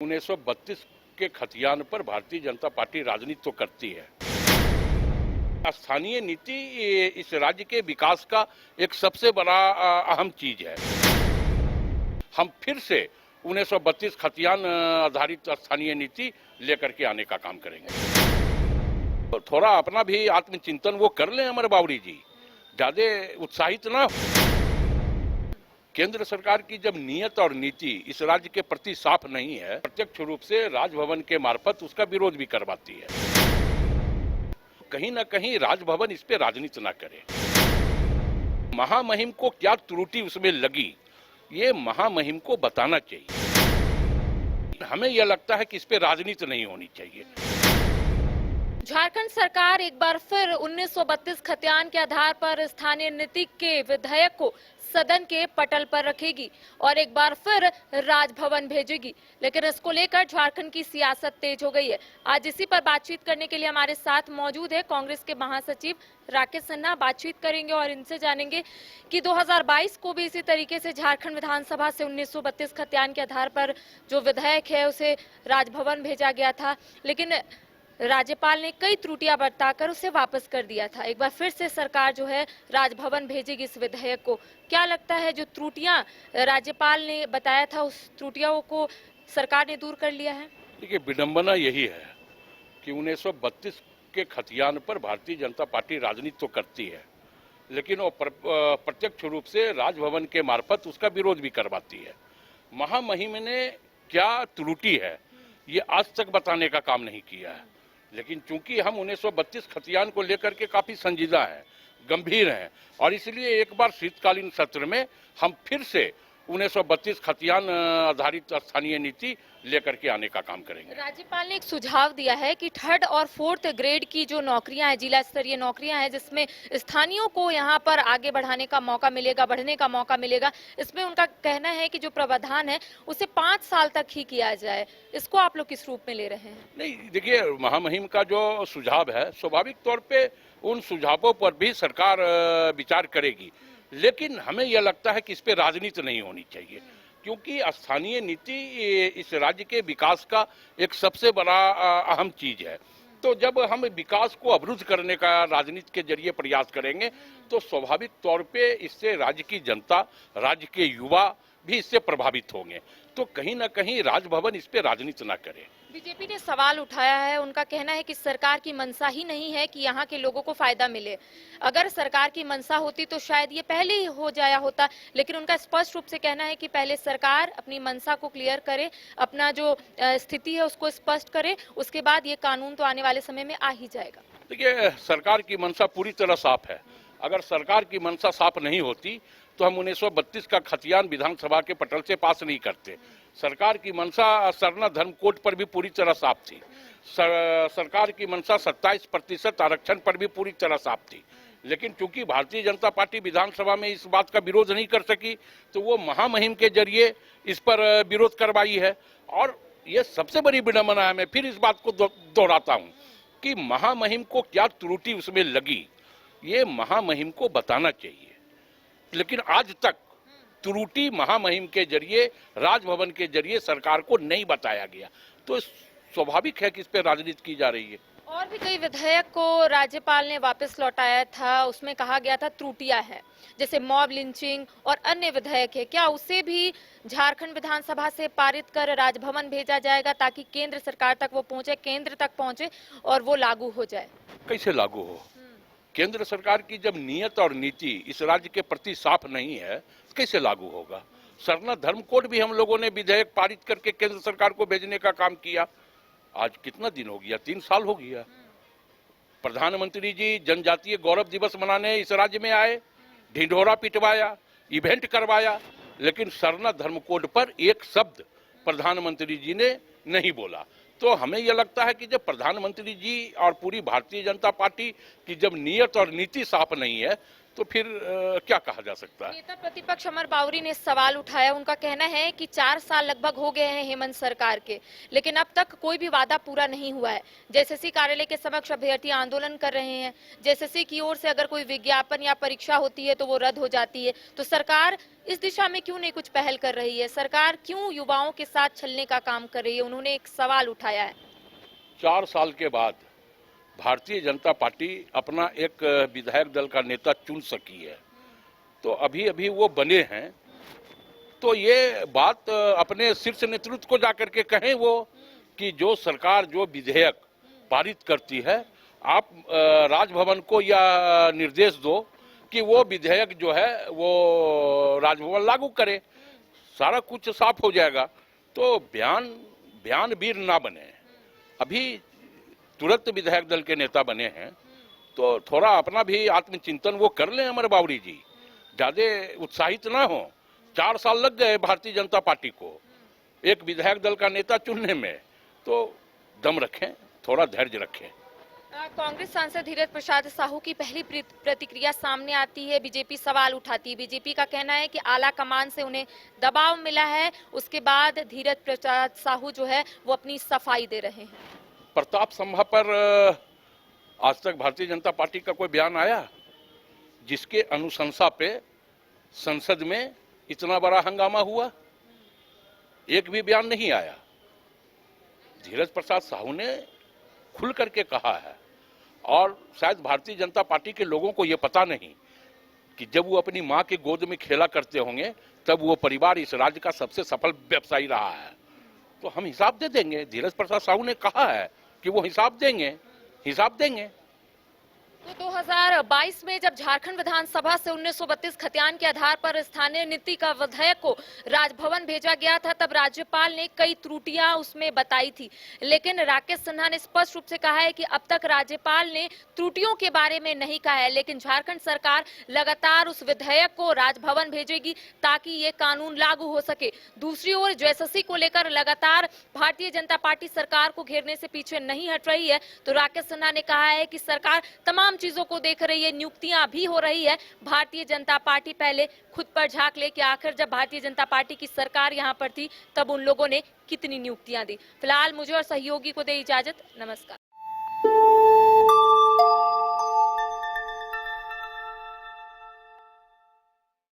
1932 के खतियान पर भारतीय जनता पार्टी राजनीति तो करती है। स्थानीय नीति इस राज्य के विकास का एक सबसे बड़ा अहम चीज है। हम फिर से 1932 खतियान आधारित स्थानीय नीति लेकर के आने का काम करेंगे। तो थोड़ा अपना भी आत्मचिंतन वो कर लें अमर बावरी जी, ज्यादा उत्साहित ना हो। केंद्र सरकार की जब नीयत और नीति इस राज्य के प्रति साफ नहीं है, प्रत्यक्ष रूप से राजभवन के मार्फत उसका विरोध भी करवाती है। कहीं ना कहीं राजभवन इस पे राजनीति ना करे। महामहिम को क्या त्रुटि उसमें लगी, ये महामहिम को बताना चाहिए। हमें यह लगता है कि इस पे राजनीति नहीं होनी चाहिए। झारखंड सरकार एक बार फिर 1932 खतियान के आधार पर स्थानीय नीति के विधेयक को सदन के पटल पर रखेगी और एक बार फिर राजभवन भेजेगी। लेकिन इसको लेकर झारखंड की सियासत तेज हो गई है। आज इसी पर बातचीत करने के लिए हमारे साथ मौजूद है कांग्रेस के महासचिव राकेश सिन्हा। बातचीत करेंगे और इनसे जानेंगे कि 2022 को भी इसी तरीके से झारखंड विधानसभा से 1932 खतियान के आधार पर जो विधेयक है उसे राजभवन भेजा गया था, लेकिन राज्यपाल ने कई त्रुटियां बरताकर उसे वापस कर दिया था। एक बार फिर से सरकार जो है राजभवन भेजेगी इस विधेयक को। क्या लगता है जो त्रुटियां राज्यपाल ने बताया था उस त्रुटियों को सरकार ने दूर कर लिया है? देखिए, विडंबना यही है कि 1932 के खतियान पर भारतीय जनता पार्टी राजनीति तो करती है, लेकिन वो प्रत्यक्ष रूप से राजभवन के मार्फत उसका विरोध भी करवाती है। महामहिम ने क्या त्रुटि है ये आज तक बताने का काम नहीं किया है। लेकिन चूंकि हम 1932 खतियान को लेकर के काफी संजीदा हैं, गंभीर हैं, और इसलिए एक बार शीतकालीन सत्र में हम फिर से 1932 खतियान आधारित स्थानीय नीति लेकर के आने का काम करेंगे। राज्यपाल ने एक सुझाव दिया है कि 3rd और 4th ग्रेड की जो नौकरियां हैं, जिला स्तरीय नौकरियां हैं, जिसमें स्थानीयों को यहां पर आगे बढ़ाने का मौका मिलेगा, बढ़ने का मौका मिलेगा। इसमें उनका कहना है कि जो प्रावधान है उसे 5 साल तक ही किया जाए। इसको आप लोग किस रूप में ले रहे हैं? नहीं, देखिए, महामहिम का जो सुझाव है स्वाभाविक तौर पे उन सुझावों पर भी सरकार विचार करेगी, लेकिन हमें यह लगता है कि इस पे राजनीति नहीं होनी चाहिए, क्योंकि स्थानीय नीति इस राज्य के विकास का एक सबसे बड़ा अहम चीज है। तो जब हम विकास को अवरुद्ध करने का राजनीति के जरिए प्रयास करेंगे तो स्वाभाविक तौर पे इससे राज्य की जनता, राज्य के युवा भी इससे प्रभावित होंगे। तो कहीं ना कहीं राजभवन इस पे राजनीति ना करे। बीजेपी ने सवाल उठाया है। उनका कहना है कि सरकार की मंशा ही नहीं है कि यहाँ के लोगों को फायदा मिले। अगर सरकार की मंशा होती तो शायद ये पहले ही हो जाया होता, लेकिन उनका स्पष्ट रूप से कहना है कि पहले सरकार अपनी मंशा को क्लियर करे, अपना जो स्थिति है उसको स्पष्ट करे, उसके बाद ये कानून तो आने वाले समय में आ ही जाएगा। देखिए, सरकार की मंशा पूरी तरह साफ है। अगर सरकार की मंशा साफ नहीं होती तो हम 1932 का खतियान विधानसभा के पटल से पास नहीं करते। सरकार की मंशा सरना धर्म कोड पर भी पूरी तरह साफ थी। सरकार की मंशा 27% आरक्षण पर भी पूरी तरह साफ थी, लेकिन चूंकि भारतीय जनता पार्टी विधानसभा में इस बात का विरोध नहीं कर सकी तो वो महामहिम के जरिए इस पर विरोध करवाई है। और ये सबसे बड़ी विडंबना है, मैं फिर इस बात को दोहराता हूँ कि महामहिम को क्या त्रुटि उसमें लगी, ये महामहिम को बताना चाहिए। लेकिन आज तक त्रुटि महामहिम के जरिए, राजभवन के जरिए सरकार को नहीं बताया गया, तो स्वाभाविक है कि इस पर राजनीति की जा रही है। और भी कई विधेयक को राज्यपाल ने वापस लौटाया था, उसमें कहा गया था त्रुटियां हैं, जैसे मॉब लिंचिंग और अन्य विधेयक है। क्या उसे भी झारखंड विधानसभा से पारित कर राजभवन भेजा जाएगा ताकि केंद्र सरकार तक वो पहुंचे, केंद्र तक पहुंचे और वो लागू हो जाए? कैसे लागू हो? केंद्र सरकार की जब नीयत और नीति इस राज्य के प्रति साफ नहीं है, कैसे लागू होगा? सरना धर्म कोड भी हम लोगों ने विधेयक पारित करके केंद्र सरकार को भेजने का काम किया। आज कितना दिन हो गया? 3 साल हो गया। प्रधानमंत्री जी जनजातीय गौरव दिवस मनाने इस राज्य में आए, ढिंढोरा पिटवाया, इवेंट करवाया, लेकिन सरना धर्म कोड पर एक शब्द प्रधानमंत्री जी ने नहीं बोला। तो हमें यह लगता है कि जब प्रधानमंत्री जी और पूरी भारतीय जनता पार्टी की जब नीयत और नीति साफ नहीं है तो फिर क्या कहा जा सकता है? नेता प्रतिपक्ष अमर बावरी ने सवाल उठाया। उनका कहना है कि 4 साल लगभग हो गए हैं हेमंत सरकार के, लेकिन अब तक कोई भी वादा पूरा नहीं हुआ है। जेएसएससी कार्यालय के समक्ष अभ्यर्थी आंदोलन कर रहे हैं। जेएसएससी की ओर से अगर कोई विज्ञापन या परीक्षा होती है तो वो रद्द हो जाती है। तो सरकार इस दिशा में क्यों नहीं कुछ पहल कर रही है सरकार? क्यों युवाओं के साथ छलने का काम कर रही है? उन्होंने एक सवाल उठाया है। 4 साल के बाद भारतीय जनता पार्टी अपना एक विधायक दल का नेता चुन सकी है, तो अभी अभी वो बने हैं, तो ये बात अपने शीर्ष नेतृत्व को जाकर के कहें वो कि जो सरकार जो विधेयक पारित करती है, आप राजभवन को या निर्देश दो कि वो विधेयक जो है वो राजभवन लागू करे, सारा कुछ साफ हो जाएगा। तो बयान वीर ना बने, अभी तुरंत विधायक दल के नेता बने हैं, तो थोड़ा अपना भी आत्मचिंतन वो कर लें। अमर बावरी जी ज्यादा उत्साहित ना हो। 4 साल लग गए भारतीय जनता पार्टी को एक विधायक दल का नेता चुनने में, तो दम रखें, थोड़ा धैर्य रखें। कांग्रेस सांसद धीरज प्रसाद साहू की पहली प्रतिक्रिया सामने आती है, बीजेपी सवाल उठाती है। बीजेपी का कहना है कि आला कमान से उन्हें दबाव मिला है, उसके बाद धीरज प्रसाद साहू जो है वो अपनी सफाई दे रहे हैं। प्रताप संभा पर आज तक भारतीय जनता पार्टी का कोई बयान आया जिसके अनुशंसा पे संसद में इतना बड़ा हंगामा हुआ? एक भी बयान नहीं आया। धीरज प्रसाद साहू ने खुल करके कहा है, और शायद भारतीय जनता पार्टी के लोगों को यह पता नहीं कि जब वो अपनी मां के गोद में खेला करते होंगे तब वो परिवार इस राज्य का सबसे सफल व्यवसायी रहा है। तो हम हिसाब दे देंगे। धीरज प्रसाद साहू ने कहा है कि वो हिसाब देंगे। तो 2022 में जब झारखंड विधानसभा से 1932 खतियान के आधार पर स्थानीय नीति का विधेयक को राजभवन भेजा गया था, तब राज्यपाल ने कई त्रुटियां उसमें बताई थी, लेकिन राकेश सिन्हा ने स्पष्ट रूप से कहा है कि अब तक राज्यपाल ने त्रुटियों के बारे में नहीं कहा है, लेकिन झारखंड सरकार लगातार उस विधेयक को राजभवन भेजेगी ताकि ये कानून लागू हो सके। दूसरी ओर जेएसएससी को लेकर लगातार भारतीय जनता पार्टी सरकार को घेरने से पीछे नहीं हट रही है, तो राकेश सिन्हा ने कहा है कि सरकार तमाम चीजों को देख रही है, नियुक्तियां भी हो रही है। भारतीय जनता पार्टी पहले खुद पर झांक ले कि आखिर जब भारतीय जनता पार्टी की सरकार यहां पर थी तब उन लोगों ने कितनी नियुक्तियां दी। फिलहाल मुझे और सहयोगी को दे इजाजत। नमस्कार।